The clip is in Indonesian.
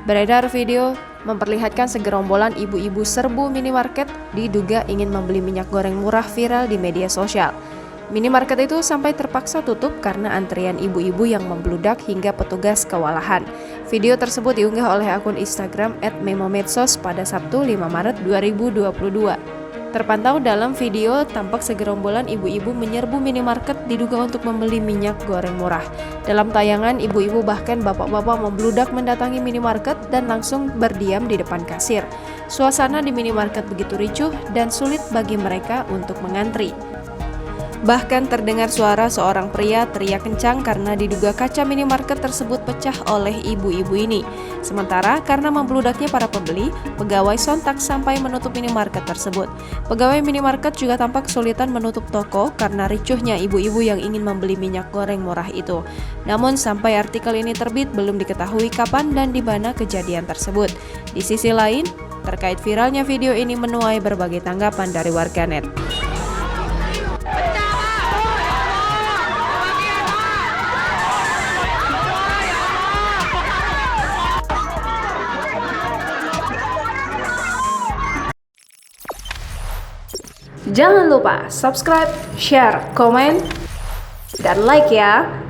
Beredar video memperlihatkan segerombolan ibu-ibu serbu minimarket diduga ingin membeli minyak goreng murah viral di media sosial. Minimarket itu sampai terpaksa tutup karena antrian ibu-ibu yang membludak hingga petugas kewalahan. Video tersebut diunggah oleh akun Instagram @memomedsos pada Sabtu 5 Maret 2022. Terpantau dalam video, tampak segerombolan ibu-ibu menyerbu minimarket diduga untuk membeli minyak goreng murah. Dalam tayangan, ibu-ibu bahkan bapak-bapak membludak mendatangi minimarket dan langsung berdiam di depan kasir. Suasana di minimarket begitu ricuh dan sulit bagi mereka untuk mengantri. Bahkan terdengar suara seorang pria teriak kencang karena diduga kaca minimarket tersebut pecah oleh ibu-ibu ini. Sementara karena membludaknya para pembeli, pegawai sontak sampai menutup minimarket tersebut. Pegawai minimarket juga tampak kesulitan menutup toko karena ricuhnya ibu-ibu yang ingin membeli minyak goreng murah itu. Namun sampai artikel ini terbit belum diketahui kapan dan di mana kejadian tersebut. Di sisi lain, terkait viralnya video ini menuai berbagai tanggapan dari warganet. Jangan lupa subscribe, share, komen, dan like ya!